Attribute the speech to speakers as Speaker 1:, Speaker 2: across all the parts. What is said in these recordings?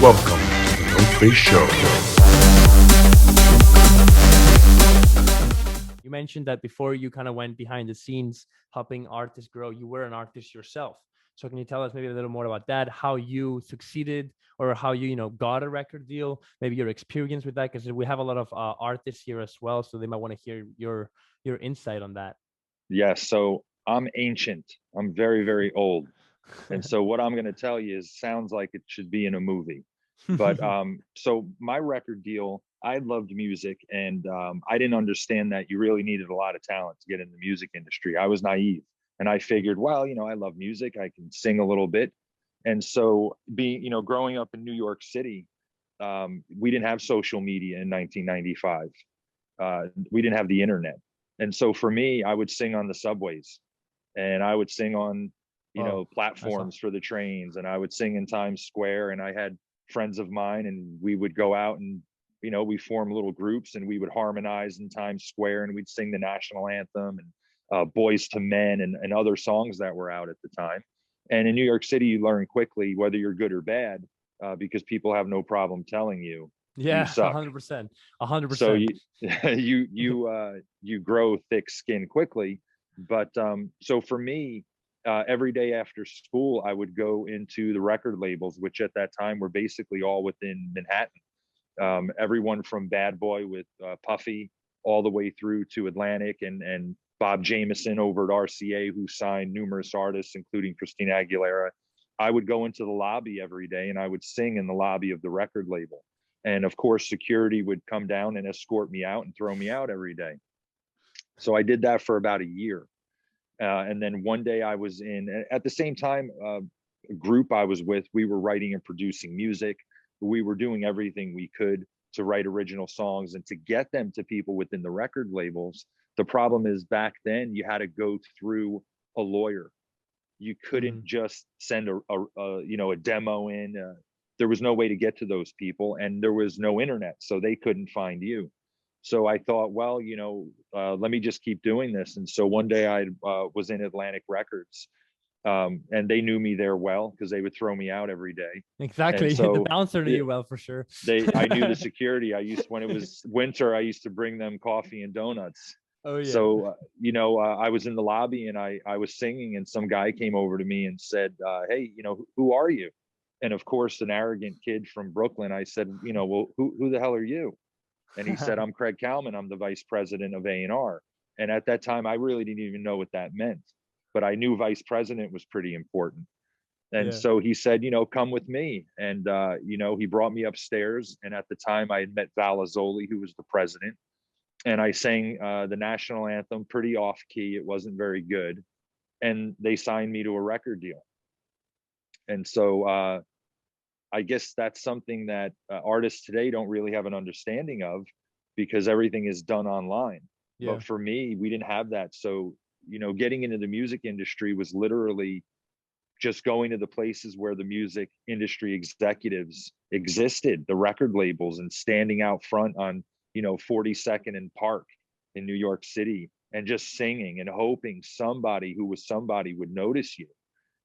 Speaker 1: Welcome to the NoFace Show.
Speaker 2: You mentioned that before you kind of went behind the scenes, helping artists grow, you were an artist yourself. So can you tell us maybe a little more about that, how you succeeded or how you got a record deal, maybe your experience with that? Because we have a lot of artists here as well, so they might want to hear your insight on that.
Speaker 3: Yes. So I'm ancient. I'm very, very old. And so what I'm going to tell you is sounds like it should be in a movie. But so my record deal, I loved music, and I didn't understand that you really needed a lot of talent to get in the music industry. I was naive, and I figured, well, I love music. I can sing a little bit. And so growing up in New York City, we didn't have social media in 1995. We didn't have the internet. And so for me, I would sing on the subways, and I would sing on, platforms for the trains, and I would sing in Times Square. And I had friends of mine, and we would go out and, we formed little groups, and we would harmonize in Times Square, and we'd sing the national anthem and Boys to Men and other songs that were out at the time. And in New York City, you learn quickly whether you're good or bad, because people have no problem telling you.
Speaker 2: Yeah,
Speaker 3: you suck.
Speaker 2: 100%. 100%.
Speaker 3: So you grow thick skin quickly. But so for me, every day after school, I would go into the record labels, which at that time were basically all within Manhattan. Everyone from Bad Boy with Puffy all the way through to Atlantic and Bob Jameson over at RCA, who signed numerous artists, including Christina Aguilera. I would go into the lobby every day, and I would sing in the lobby of the record label. And of course, security would come down and escort me out and throw me out every day. So I did that for about a year. And then one day I was at the same time, a group I was with, we were writing and producing music. We were doing everything we could to write original songs and to get them to people within the record labels. The problem is back then you had to go through a lawyer. You couldn't just send a demo in. There was no way to get to those people, and there was no internet, so they couldn't find you. So I thought, well, let me just keep doing this. And so one day I was in Atlantic Records, and they knew me there well because they would throw me out every day.
Speaker 2: Exactly. So, the bouncer knew you well for sure.
Speaker 3: I knew the security. When it was winter, I used to bring them coffee and donuts.
Speaker 2: Oh yeah.
Speaker 3: So I was in the lobby, and I was singing, and some guy came over to me and said, "Hey, who are you?" And of course, an arrogant kid from Brooklyn, I said, "Well, who the hell are you?" And he said, "I'm Craig Kalman. I'm the vice president of A&R." And at that time, I really didn't even know what that meant, but I knew vice president was pretty important. And so he said, "Come with me." And, he brought me upstairs. And at the time I had met Val Azzoli, who was the president. And I sang the national anthem pretty off key. It wasn't very good. And they signed me to a record deal. And so, I guess that's something that artists today don't really have an understanding of, because everything is done online. Yeah. But for me, we didn't have that. So, getting into the music industry was literally just going to the places where the music industry executives existed, the record labels, and standing out front on, 42nd and Park in New York City, and just singing and hoping somebody who was somebody would notice you.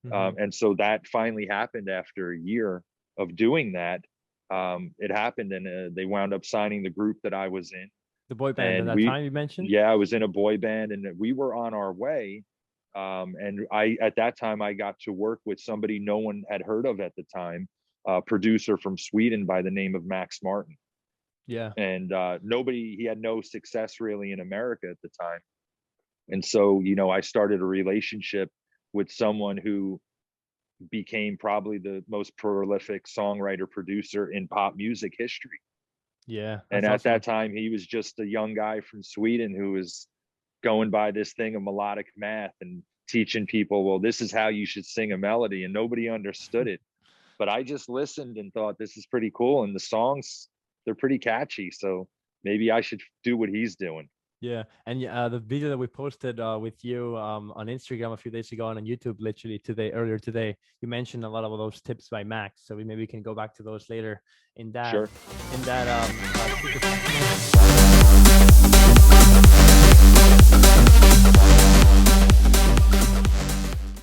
Speaker 3: And so that finally happened after a year of doing that. It happened, and they wound up signing the group that I was in.
Speaker 2: The boy band at that time you mentioned?
Speaker 3: Yeah, I was in a boy band, and we were on our way. And at that time, I got to work with somebody no one had heard of at the time, a producer from Sweden by the name of Max Martin.
Speaker 2: Yeah.
Speaker 3: And he had no success really in America at the time. And so, I started a relationship with someone who became probably the most prolific songwriter producer in pop music history.
Speaker 2: Yeah.
Speaker 3: And at that time, he was just a young guy from Sweden who was going by this thing of melodic math and teaching people, well, this is how you should sing a melody. And nobody understood it. But I just listened and thought, this is pretty cool. And the songs, they're pretty catchy. So maybe I should do what he's doing.
Speaker 2: Yeah. And the video that we posted with you on Instagram a few days ago and on YouTube, literally earlier today, you mentioned a lot of those tips by Max. So maybe we can go back to those later in that.
Speaker 3: Sure.
Speaker 2: In that.